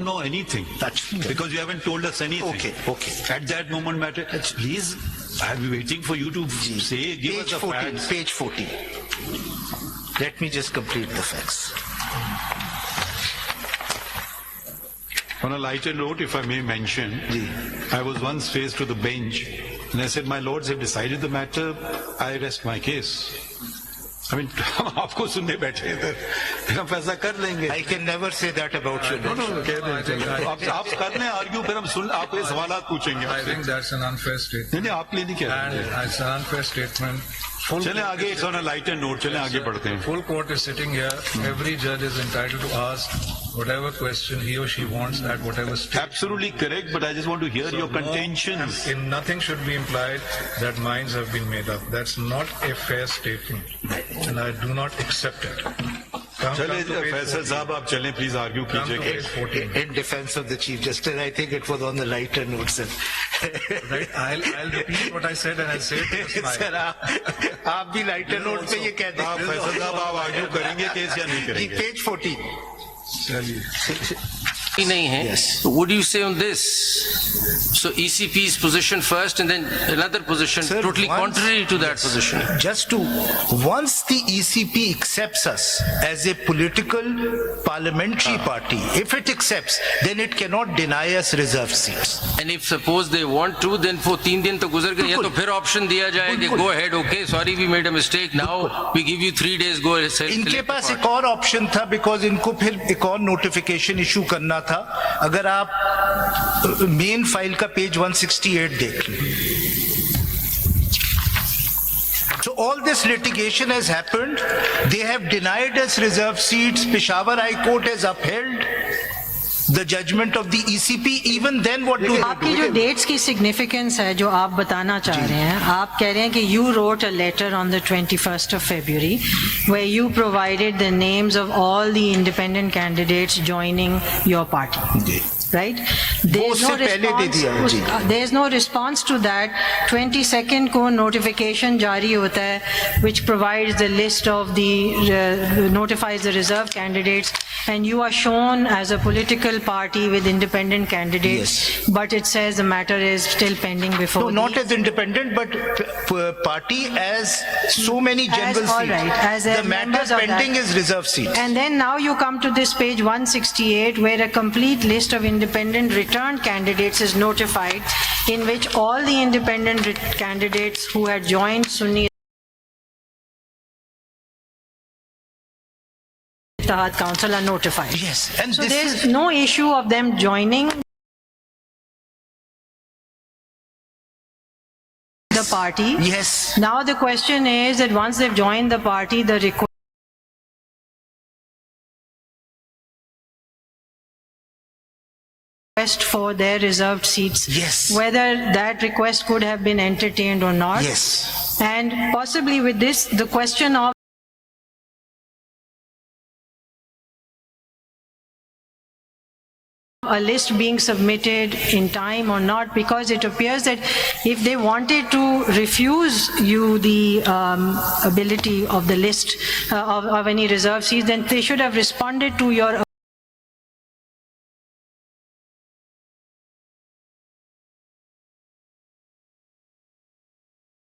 know anything. Because you haven't told us anything. Okay. At that moment matter. Please, I'll be waiting for you to say, give us the facts. Page 14. Let me just complete the facts. On a lighter note, if I may mention, I was once faced with a bench and I said, my lords have decided the matter, I rest my case. I mean, हम आपको सुनने बैठे इधर, फिर हम फैसला कर लेंगे. I can never say that about you. No, कह दें. आप कर लें आर्ग्यू, फिर हम सुन आप ये सवाल पूछेंगे. I think that's an unfair statement. नहीं आपके लिए नहीं कह रहे. And it's an unfair statement. चले आगे, it's on a lighter note. चले आगे बढ़ते हैं. Full court is sitting here. Every judge is entitled to ask whatever question he or she wants at whatever stage. Absolutely correct, but I just want to hear your contentions. In nothing should be implied that minds have been made up. That's not a fair statement, and I do not accept it. चले फैसल साहब आप चलें please argue कीजिए. In defense of the Chief Justice, I think it was on the lighter note, sir. Right, I'll repeat what I said and I'll say it to Sir, आप भी lighter note पे ये कह दें. आप फैसल साहब आप आर्ग्यू करेंगे केस या नहीं करेंगे? Page 14. नहीं है. Yes. What do you say on this? So ECP's position first and then another position Sir, totally contrary to that position. Once the ECP accepts us as a political parliamentary party, if it accepts, then it cannot deny us reserved seats. And if suppose they want to, then for 3 दिन तो गुजर गए, या तो फिर option दिया जाए कि go ahead, okay, sorry we made a mistake, now we give you 3 days, go ahead. इनके पास एक और ऑप्शन था, बिकॉज इनको फिर एक और नोटिफिकेशन इशू करना था. अगर आप मेन फाइल का पेज 168 देख लें. So all this litigation has happened. They have denied us reserved seats. Peshawar High Court has upheld the judgment of the ECP. Even then what do आपकी जो dates की सिग्निफिकेंस है जो आप बताना चाह रहे हैं, आप कह रहे हैं कि you wrote a letter on the 21st of February where you provided the names of all the independent candidates joining your party. Right? There's no response to that. 22nd को notification जारी होता है which provides the list of the notifies the reserve candidates, and you are shown as a political party with independent candidates. Yes. But it says the matter is still pending before. No, not as independent, but party as so many general seats. All right, as the matter pending is reserve seats. And then now you come to this page 168 where a complete list of independent returned candidates is notified, in which all the independent candidates who had joined Sunni Ittihad Council are notified. Yes, and so this there's no issue of them joining the party. Yes. Now the question is that once they've joined the party, the request for their reserved seats, yes, whether that request could have been entertained or not. Yes. And possibly with this, the question of a list being submitted in time or not, because it appears that if they wanted to refuse you the ability of the list of any reserved seats, then they should have responded to your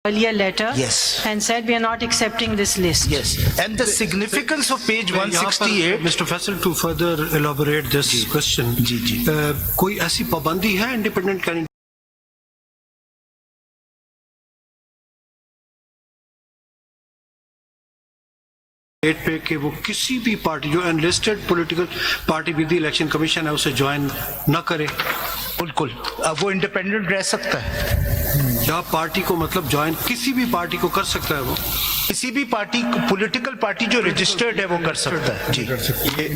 earlier letter. Yes. And said we are not accepting this list. Yes. And the significance of page 168. Mr. Faisal, to further elaborate this question, कोई ऐसी पाबंदी है independent candidate पे कि वो किसी भी party जो enlisted political party with the election commission है उसे ज्वाइन न करे? बिल्कुल, अब वो इंडिपेंडेंट रह सकता है. क्या पार्टी को मतलब ज्वाइन किसी भी पार्टी को कर सकता है? वो किसी भी पार्टी, पॉलिटिकल पार्टी जो रजिस्टर्ड है वो कर सकता है. जी,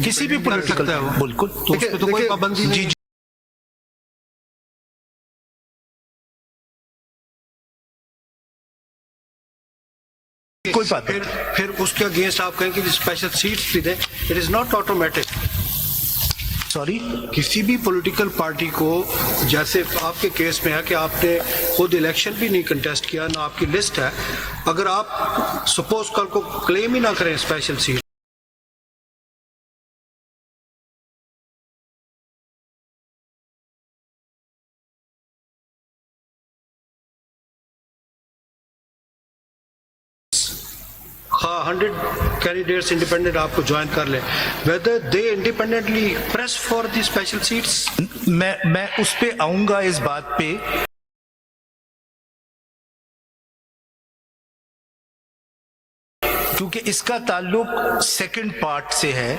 किसी भी पॉलिटिकल है वो. बिल्कुल, तो उस पर तो कोई पाबंदी नहीं. कोई बात फिर उसके अगेंस्ट आप कहें कि स्पेशल सीट्स भी दें. It is not automatic. Sorry, किसी भी पॉलिटिकल पार्टी को, जैसे आपके केस में है कि आपने खुद इलेक्शन भी नहीं कंटेस्ट किया, ना आपकी लिस्ट है, अगर आप सपोज कल को क्लेम ही ना करें स्पेशल सीट, 100 कैंडिडेट्स इंडिपेंडेंट आपको ज्वाइन कर लें, whether they independently press for the special seats? मैं उस पे आऊंगा, इस बात पे। क्योंकि इसका ताल्लुक सेकंड पार्ट से है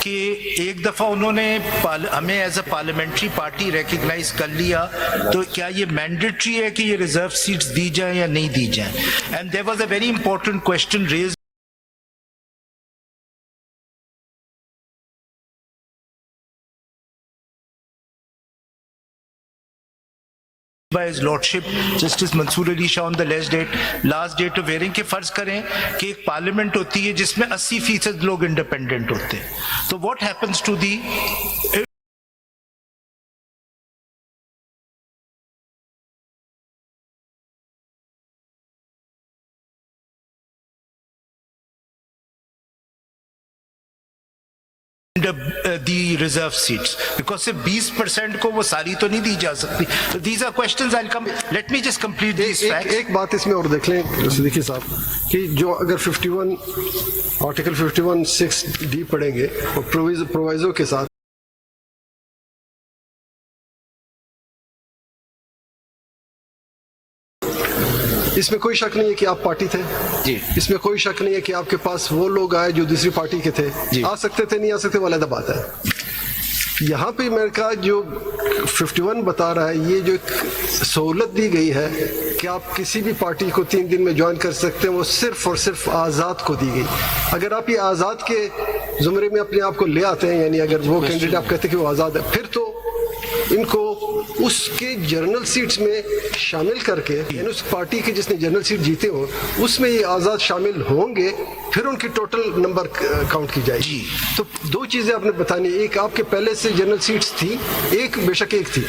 कि एक दफा उन्होंने हमें as a parliamentary party recognise कर लिया, तो क्या ये मैंडेटरी है कि ये रिजर्व सीट्स दी जाए या नहीं दी जाए? And there was a very important question raise by his lordship Justice Mansoor Ali Shah on the last date of hearing, कि फर्ज करें कि एक पार्लियामेंट होती है जिसमें 80% लोग इंडिपेंडेंट होते हैं, तो what happens to the the reserve seats, because सिर्फ 20% को वो सारी तो नहीं दी जा सकती. So these are questions. I'll come. Let me just complete these facts. एक बात इसमें और देख लें सिद्दीकी साहब, कि जो अगर 51 आर्टिकल 51(6)(d पढ़ेंगे और प्रोविजो के साथ, इसमें कोई शक नहीं है कि आप पार्टी थे जी, इसमें कोई शक नहीं है कि आपके पास वो लोग आए जो दूसरी पार्टी के थे जी, आ सकते थे नहीं आ सकते वाला बात है। यहाँ पे मेरे का जो 51 बता रहा है, ये जो एक सहूलत दी गई है कि आप किसी भी पार्टी को 3 दिन में ज्वाइन कर सकते हैं, वो सिर्फ और सिर्फ आज़ाद को दी गई। अगर आप ये आज़ाद के जुमरे में अपने आप को ले आते हैं, यानी अगर वो कैंडिडेट आप कहते हैं कि वो आज़ाद है, फिर तो इनको उसके जनरल सीट्स में शामिल करके, यानी उस पार्टी के जिसने जनरल सीट जीते हो उसमें ये आज़ाद शामिल होंगे, फिर उनकी टोटल नंबर काउंट की जाएगी। तो 2 चीज़ें आपने बतानी, एक आपके पहले से जनरल सीट्स थी, एक बेशक एक थी,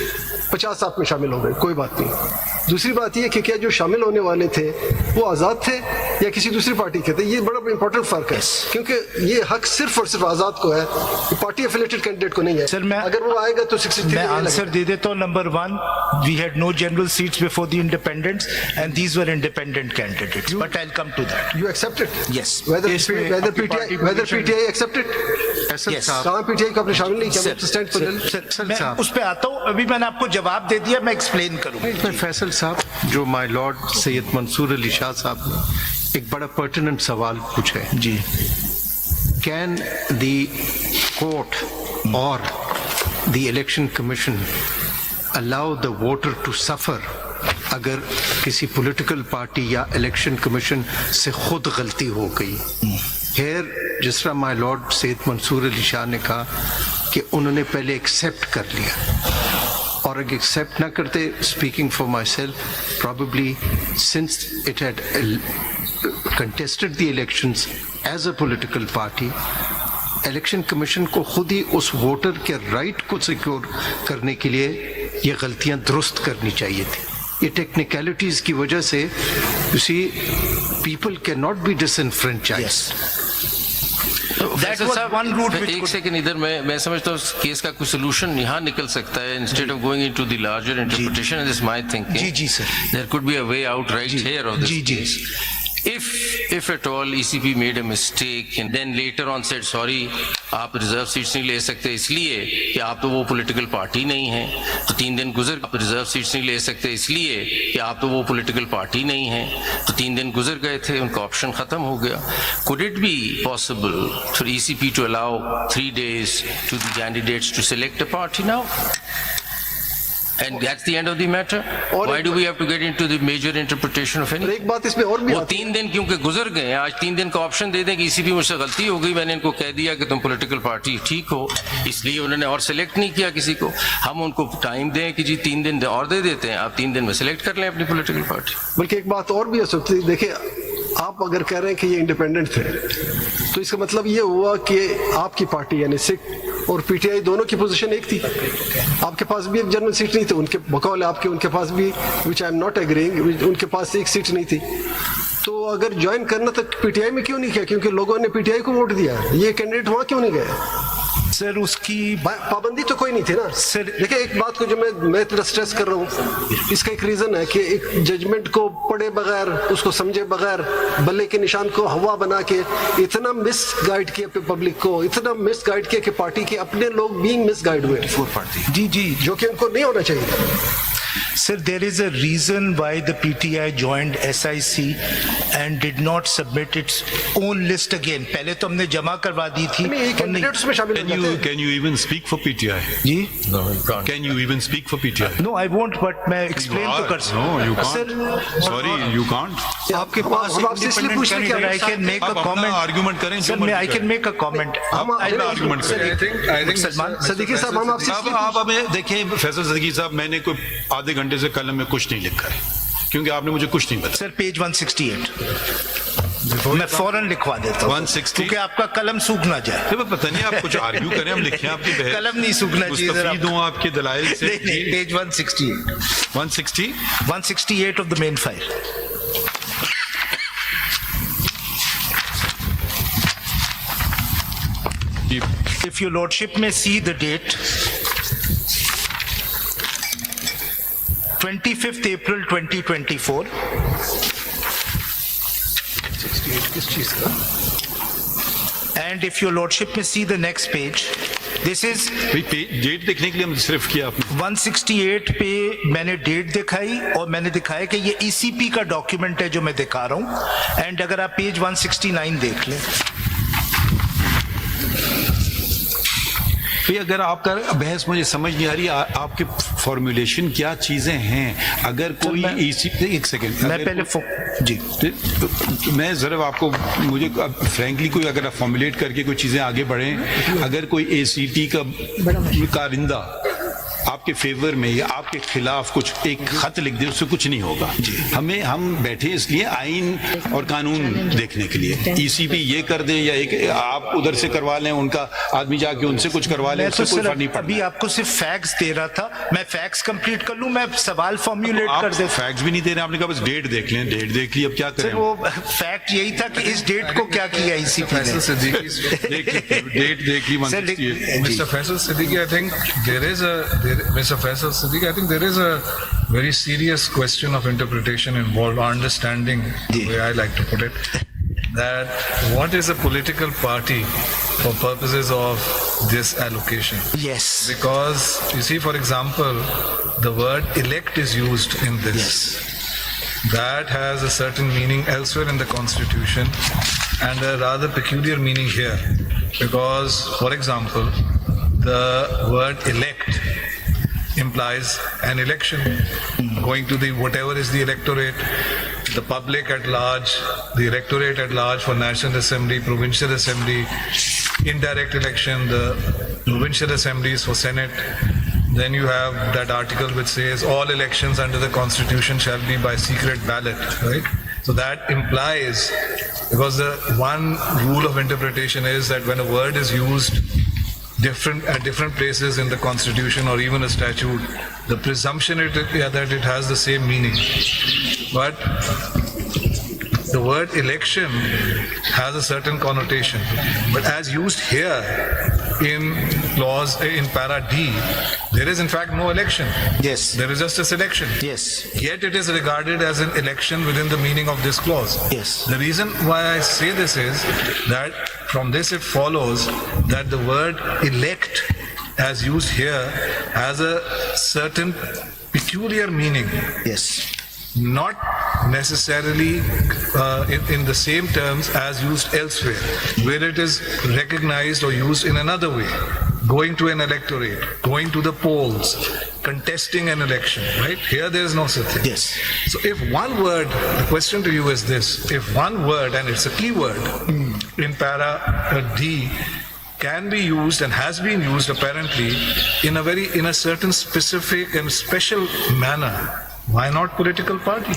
50 आप में शामिल हो गए, कोई बात नहीं। दूसरी बात ये कि क्या जो शामिल होने वाले थे वो आज़ाद थे या किसी दूसरी पार्टी के थे, ये बड़ा इंपॉर्टेंट फर्क है, क्योंकि ये हक सिर्फ और सिर्फ आज़ाद को है, पार्टी एफिलिएटेड कैंडिडेट को नहीं है। सर, मैं अगर वो आएगा तो 63 मैं आंसर दे देता हूँ। Number 1, we had no general seats before the independence and these were independent candidates, but I will come to that. You accept it? Yes. Whether PTI accept it? Yes. कहाँ PTI को आपने शामिल नहीं किया? Stand for the- मैं उस पे आता हूँ, अभी मैंने आपको जवाब दे दिया, मैं एक्सप्लेन करूँगा। फैसल साहब, जो माय लॉर्ड सैयद मंसूर अली शाह साहब ने एक बड़ा पर्टिनेंट सवाल पूछा है जी, कैन द कोर्ट और the election commission allow the voter to suffer अगर किसी पॉलिटिकल पार्टी या इलेक्शन कमीशन से खुद गलती हो गई? फिर जिस तरह माय लॉर्ड सैयद मंसूर अली शाह ने कहा कि उन्होंने पहले एक्सेप्ट कर लिया, और अगर एक्सेप्ट ना करते, speaking for my self, probably since it had contested the elections as a political party, election commission को खुद ही उस वोटर के राइट को सिक्योर करने के लिए ये गलतियां दुरुस्त करनी चाहिए थी। ये टेक्निकलिटीज की वजह से you see people can not be disenfranchised. That was one route which एक could- सेकंड, इधर मैं समझता हूँ केस का कुछ सोल्यूशन यहाँ निकल सकता है, instead of going into the larger interpretation, this my thinking. जी sir, there could be a way out right here of this जी। Case. If at all ECP made a mistake and then later on said sorry, आप reserve seats नहीं ले सकते इसलिए कि आप तो वो पॉलिटिकल पार्टी नहीं हैं, तो 3 दिन गुजर, आप रिजर्व सीट्स नहीं ले सकते इसलिए कि आप तो वो पॉलिटिकल पार्टी नहीं हैं, तो 3 दिन गुजर गए थे, उनका ऑप्शन खत्म हो गया। Could it be possible for ECP to allow 3 days to the candidates to select a party now? And that's the end of the matter? Why do we have to get into the major interpretation of और anything? एक बात इसमें और भी वो आती है। 3 दिन क्योंकि गुजर गए, आज 3 दिन का ऑप्शन दे दें कि ECP मुझसे गलती हो गई, मैंने इनको कह दिया कि तुम पॉलिटिकल पार्टी ठीक हो, इसलिए उन्होंने और सिलेक्ट नहीं किया किसी को। हम उनको टाइम दें कि जी 3 दिन और दे देते हैं, आप 3 दिन में सिलेक्ट कर लें अपनी पॉलिटिकल पार्टी। बल्कि एक बात और भी हो सकती है, देखिए आप अगर कह रहे हैं कि ये इंडिपेंडेंट थे, तो इसका मतलब ये हुआ कि आपकी पार्टी यानी सिख और पीटीआई दोनों की पोजीशन एक थी। आपके पास भी एक जनरल सीट नहीं थी, उनके बकौल आपके, उनके पास भी, विच आई एम नॉट एग्रीइंग, उनके पास एक सीट नहीं थी। तो अगर ज्वाइन करना तो पीटीआई में क्यों नहीं किया? क्योंकि लोगों ने पीटीआई को वोट दिया, ये कैंडिडेट वहाँ क्यों नहीं गए? सर उसकी पाबंदी तो कोई नहीं थी ना सर। देखिए एक बात को जो मैं थोड़ा स्ट्रेस कर रहा हूँ, इसका एक रीजन है कि एक जजमेंट को पढ़े बगैर, उसको समझे बगैर, बल्ले के निशान को हवा बना के इतना मिस गाइड किया पब्लिक को, इतना मिस गाइड किया कि पार्टी के अपने लोग बीइंग मिस गाइड हुए, जी जी जो कि उनको नहीं होना चाहिए। Sir, there is a reason why the PTI joined SIC and did not submit its own list again. पहले तो हमने जमा करवा दी थी। नहीं, कैंडिडेट्स में शामिल हो जाते हैं। Can you even speak for PTI? Ji? No, you can't. Can you even speak for PTI? No, I won't, but मैं explain तो कर सकता No, you can't. Sir, Sorry, you can't. आपके पास हम आपसे इसलिए पूछ रहे हैं कि I can make a आप अपना comment. आर्गुमेंट करें Sir, I can make a comment. आप अपना आर्गुमेंट करें। I think सलमान, सदीकी साहब हम आपसे अब आप हमें देखिए फैसल सदीकी साहब, मैंने कोई आधे घंटे से कलम में कुछ नहीं लिखा है क्योंकि आपने मुझे कुछ नहीं बताया। सर पेज 168 मैं फौरन लिखवा देता हूँ 160? क्योंकि आपका कलम सूख ना जाए। तो पता नहीं आप कुछ आर्ग्यू करें, हम लिखें आपकी बहस। कलम नहीं सूखना चाहिए सर मुस्तफीद हूं आपके दलाइल से। नहीं, page 168 160 168 of the main file. If your lordship may see the date 25th April 2024. And if your lordship may see the next page, this is date देखने के लिए हम सिर्फ किया आपने। 168 पे मैंने डेट दिखाई और मैंने दिखाया कि ये ईसीपी का डॉक्यूमेंट है जो मैं दिखा रहा हूं। एंड अगर आप पेज 169 देख लें, भाई अगर आपका बहस मुझे समझ नहीं आ रही, आपके फॉर्मुलेशन क्या चीजें हैं? अगर कोई एक सेकेंड, मैं पहले जी मैं जरा आपको, मुझे फ्रैंकली कोई अगर आप फॉर्मुलेट करके कोई चीजें आगे बढ़ें, अगर कोई एसीटी का कारिंदा आपके फेवर में या आपके खिलाफ कुछ एक खत लिख दे, उससे कुछ नहीं होगा। हम बैठे इसलिए आइन और कानून देखने के लिए। ईसीपी ये कर दे या एक आप उधर से करवा लें, उनका आदमी जाके उनसे कुछ करवा लें, उससे कोई फर्क नहीं पड़ता। अभी आपको सिर्फ फैक्ट्स दे रहा था, मैं फैक्ट्स कंप्लीट कर लूं, मैं सवाल फॉर्मुलेट कर दे। फैक्ट्स भी नहीं दे रहे, आपने कहा बस डेट देख लें। डेट देख ली, अब क्या करें? वो फैक्ट यही था कि इस डेट को क्या किया ईसीपी ने। डेट देख ली 168। Mr. Faisal Siddiqui, I think Mr. Faisal Siddiqui, I think there is a very serious question of interpretation involved, understanding, the way I like to put it, that what is a political party for purposes of this allocation? Yes. Because you see, for example, the word elect is used in this. Yes. That has a certain meaning elsewhere in the Constitution and a rather peculiar meaning here. Because, for example, the word elect implies an election, going to the whatever is the electorate, the public at large, the electorate at large for National Assembly, Provincial Assembly, indirect election, the provincial assemblies for Senate. Then you have that article which says all elections under the Constitution shall be by secret ballot, right? So that implies, because the one rule of interpretation is that when a word is used at different places in the Constitution or even a statute, the presumption that it has the same meaning. But the word election has a certain connotation. But as used here in para D, there is in fact no election. Yes. There is just a selection. Yes. Yet it is regarded as an election within the meaning of this clause. Yes. The reason why I say this is that from this it follows that the word elect as used here has a certain peculiar meaning. Yes. Not necessarily in the same terms as used elsewhere, where it is recognized or used in another way. Going to an electorate, going to the polls, contesting an election, right? Here there is no such thing. Yes. So if one word, the question to you is this, if one word, and it's a key word in para D, can be used and has been used apparently in a certain specific and special manner, why not political party?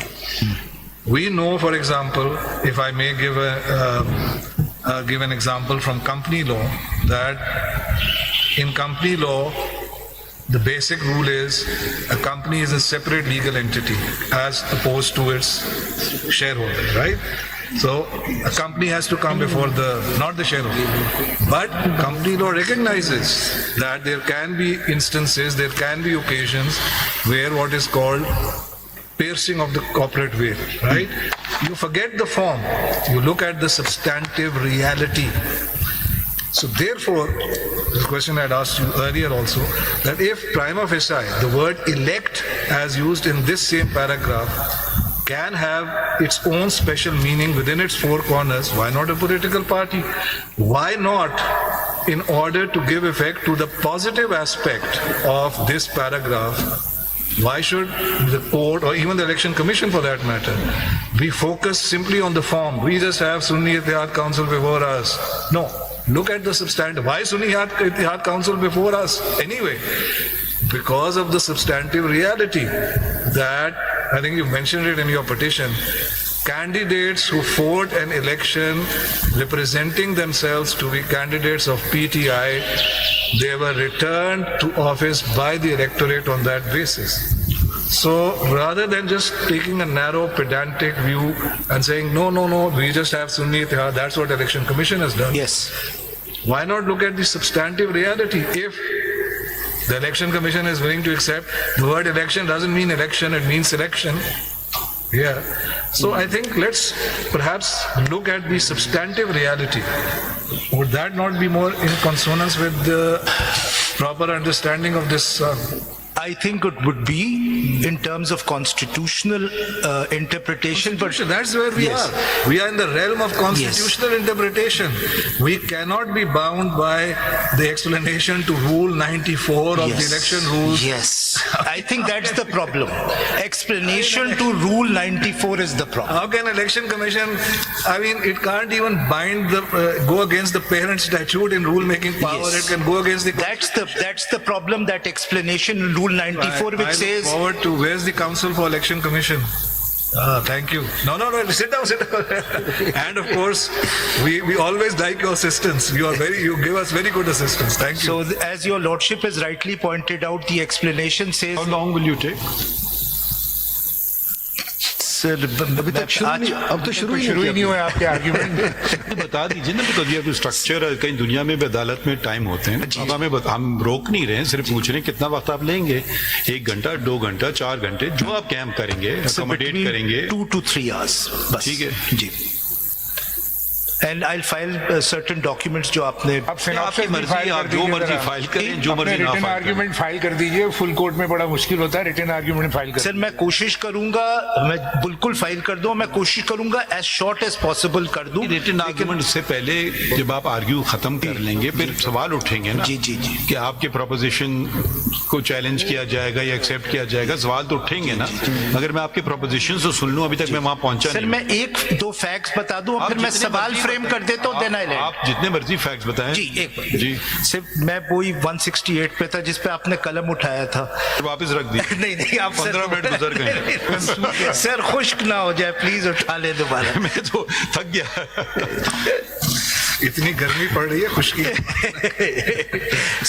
We know, for example, if I may give an example from company law, that in company law, the basic rule is a company is a separate legal entity as opposed to its shareholders, right? So a company has to come before not the shareholder. But company law recognizes that there can be instances, there can be occasions where what is called piercing of the corporate veil, right? You forget the form, you look at the substantive reality. So therefore, the question I had asked you earlier also, that if prima facie, the word elect as used in this same paragraph can have its own special meaning within its four corners, why not a political party? Why not, in order to give effect to the positive aspect of this paragraph, why should the court or even the election commission for that matter be focused simply on the form? We just have Sunni Ittihad Council before us. No. Look at the substantive. Why Sunni Ittihad Council before us anyway? Because of the substantive reality that, I think you mentioned it in your petition, candidates who fought an election representing themselves to be candidates of PTI, they were returned to office by the electorate on that basis. So rather than just taking a narrow pedantic view and saying, no, we just have Sunni Ittihad, that's what Election Commission has done. Yes. Why not look at the substantive reality? If the Election Commission is willing to accept the word election doesn't mean election, it means selection. Yeah. So I think let's perhaps look at the substantive reality. Would that not be more in consonance with the proper understanding of this? I think it would be in terms of constitutional interpretation, but that's where we Yes. are. We are in the realm of constitutional interpretation. We cannot be bound by the explanation to Rule 94 of the election rules. Yes, I think that's the problem. Explanation to Rule 94 is the problem. How can Election Commission, I mean, it can't even bind go against the parent statute in rule-making power. Yes. It can go against the... That's the problem, that explanation in Rule 94 which I says... look forward to, where's the Council for Election Commission? Thank you. No, sit down. And of course, we always like your assistance. You give us very good assistance. Thank you. So as your lordship has rightly pointed out, the explanation says... How long will you take? Sir, अभी तक अब तो शुरू ही नहीं हुआ है आपके argument. बता दीजिए ना, बिकॉज ये स्ट्रक्चर कहीं दुनिया में भी अदालत में टाइम होते हैं. अब हम रोक नहीं रहे हैं, सिर्फ पूछ रहे हैं कितना वक्त आप लेंगे. 1 घंटा, 2 घंटा, 4 घंटे, जो आप कैंप करेंगे, अकोमोडेट करेंगे. 2 to 3 hours. बस. ठीक है जी. And I'll file certain documents जो आपने... आपकी मर्जी, आप जो मर्जी फाइल करें, जो मर्जी ना रिटन आर्ग्यूमेंट फाइल कर दीजिए. फुल कोर्ट में बड़ा मुश्किल होता है रिटन आर्ग्यूमेंट फाइल करना. सर मैं कोशिश करूंगा, मैं बिल्कुल फाइल कर दूं. मैं कोशिश करूंगा एज शॉर्ट एज पॉसिबल कर दूं. रिटन आर्ग्यूमेंट से पहले जब आप आर्ग्यू खत्म कर लेंगे, फिर सवाल उठेंगे ना जी कि आपके प्रोपोजिशन को चैलेंज किया जाएगा या एक्सेप्ट किया जाएगा. सवाल तो उठेंगे ना. अगर मैं आपके प्रोपोजिशन तो सुन लूं, अभी तक मैं वहां पहुंचा सर नहीं. मैं 1-2 फैक्ट्स बता दूं और फिर मैं सवाल फ्रेम कर देता हूं. Then I land. आप जितने मर्जी फैक्ट्स बताएं. जी एक जी सिर्फ मैं वही 168 पे था जिस पे आपने कलम उठाया था. वापस रख दिए. नहीं आप 15 मिनट गुजर गए. सर खुश्क ना हो जाए प्लीज, उठा ले दोबारा. मैं तो थक गया. इतनी गर्मी पड़ रही है, खुशकी.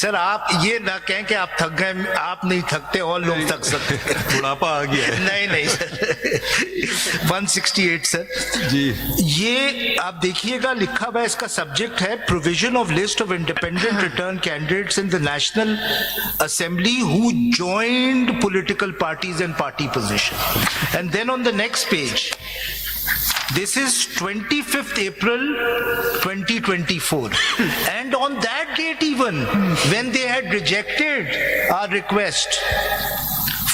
सर आप ये ना कहें कि आप थक गए. आप नहीं थकते, और लोग थक सकते. बुढ़ापा आ गया है. नहीं सर. 168 सर जी. ये आप देखिएगा लिखा हुआ है, इसका सब्जेक्ट है provision of list of independent return candidates in the national assembly who joined political parties and party position. And then on the next page, this is 25th April 2024, and on that date even, when they had rejected our request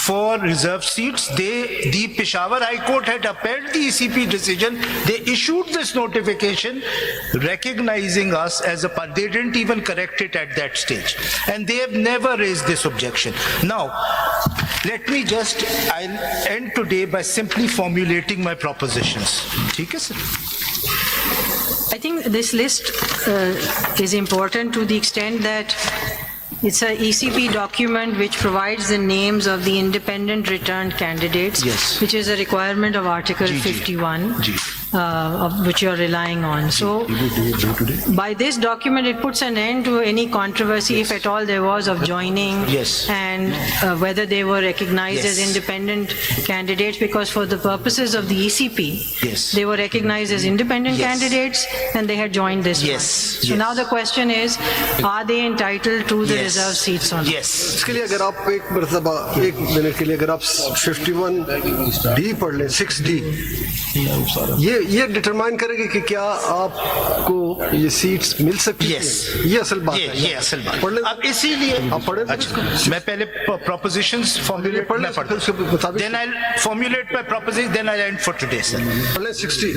for reserved seats, the Peshawar High Court had upheld the ECP decision. They issued this notification recognizing us as a party. They didn't even correct it at that stage, and they have never raised this objection. Now, let me I'll end today by simply formulating my propositions. ठीक है sir? I think this list is important to the extent that it's a ECP document which provides the names of the independent returned candidates, Yes. which is a requirement of Article 51. Ji. which you're relying on. So by this document, it puts an end to any controversy, if at all there was, of joining. Yes. And whether they were recognized as Yes. independent candidates, because for the purposes of the ECP, Yes. they were recognized as independent Yes. candidates and they had joined this one. Yes, So yes. now the question is, are they entitled to the Yes. reserved seats or not? Yes. इसके लिए अगर आप एक मरतबा 1 minute के लिए अगर आप 51D पढ़ लें 6D ये डिटरमाइन करेगी कि क्या आपको ये सीट्स मिल सकती हैं। Yes. ये असल बात है। ये असल बात पढ़ लें। अब इसीलिए आप पढ़ें तो अच्छा, इसको। मैं पहले propositions formulate पढ़ लें, मैं पढ़ता फिर उसके मुताबिक- then I'll formulate my proposition, then I'll end for today, sir. पढ़ लें 60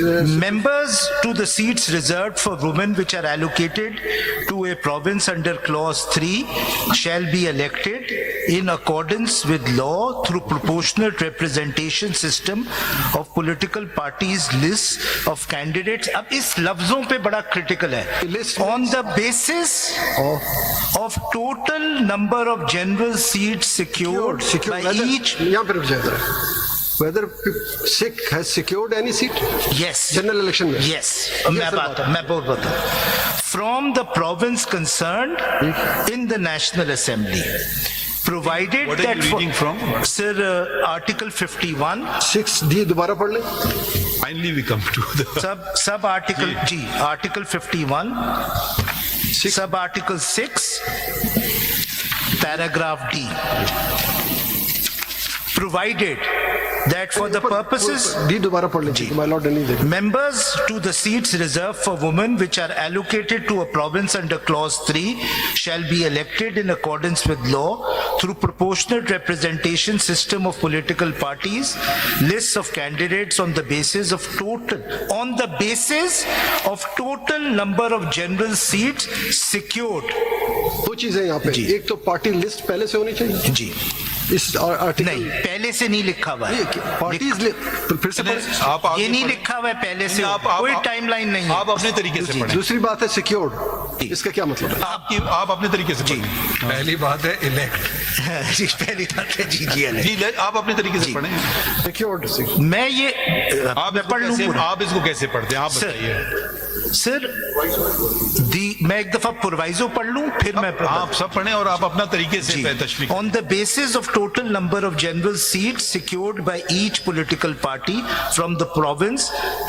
Members to the seats reserved for women which are allocated to a province under clause 3 shall be elected in accordance with law through proportional representation system of political parties lists of candidates. अब इस लफ्जों पे बड़ा critical है. List On the basis of total number of general seats secured by each. यहाँ पे रुक जाएगा whether Sikh has secured any seat Yes. General election में Yes. मैं बहुत बताऊं. From the province concerned in the National Assembly. Provided What are that you reading from? Sir, Article 51, 6D दोबारा पढ़ लें Finally, we come to the. sub Article G, Article 51, sub Article 6, paragraph D. Provided that for the purposes D दोबारा पढ़ लें my lord any day members to the seats reserved for women which are allocated to a province under clause 3 shall be elected in accordance with law through proportionate representation system of political parties, lists of candidates on the basis of total number of general seats secured. दो चीजें यहाँ पे एक तो party list पहले से होनी चाहिए जी इस आर्टिकल नहीं, पहले से नहीं लिखा हुआ है. पार्टीज फिर से पढ़ें। आप आगे ये नहीं पढ़ें। लिखा हुआ है पहले से. आप- कोई आप- टाइमलाइन नहीं है. आप अपने तरीके से पढ़ें। दूसरी बात है सिक्योर्ड इसका क्या मतलब है आप अपने तरीके से पढ़ें। पहली बात है इलेक्ट. जी पहली बात है जी जी जी आप अपने तरीके से पढ़ें। सिक्योर्ड मैं ये आप मैं इसको पढ़ लूं कैसे- पूरा. आप इसको कैसे पढ़ते हैं आप सर, बताइए। सर मैं एक दफा प्रोवाइजो पढ़ लूं फिर मैं आप सब पढ़ें और आप अपना तरीके से तशरीह करें। On the basis of total number of general seats secured by each political party from the province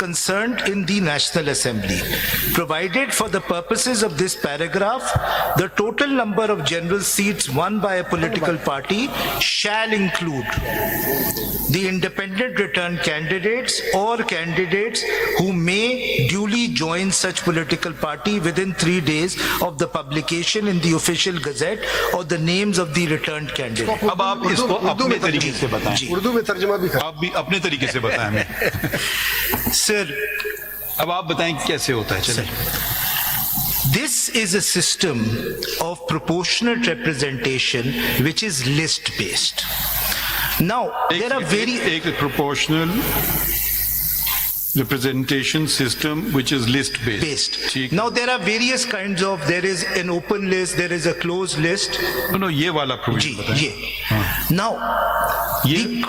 concerned in the National Assembly. Provided for the purposes of this paragraph, the total number of general seats won by a political party shall include the independent return candidates or candidates who may duly join such political party within 3 days of the publication in the official gazette or the names of the returned candidate. अब आप इसको अपने तरीके से बताएं। उर्दू में तर्जुमा भी कर आप भी अपने तरीके से बताएं हमें। Sir, अब आप बताएं कैसे होता है चलिए। this is a system of proportionate representation which is list based. Now, there are एक proportional representation system which is list based. based. Now, there are various kinds of, there is an open list, there is a closed list. No ये वाला जी, provision बताएं। ये. Now,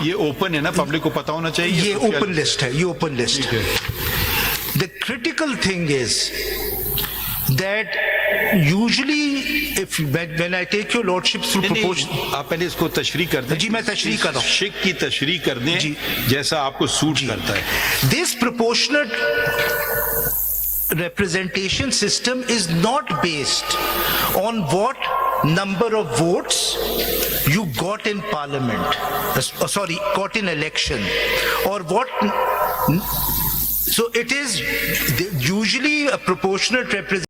ये open है ना public को पता होना चाहिए ये तो क्या- ओपन लिस्ट है, ये ओपन लिस्ट ठीक है. है। The critical thing is that usually if when I take your lordship through नहीं, proportion, नहीं, आप पहले इसको तशरीह कर दें। जी, मैं तशरीह कर रहा हूं। शिक की तशरीह कर दें जी। जैसा आपको सूट करता है। this proportionate representation system is not based on what number of votes you got in parliament, got in election, or what. So it is usually a proportionate representation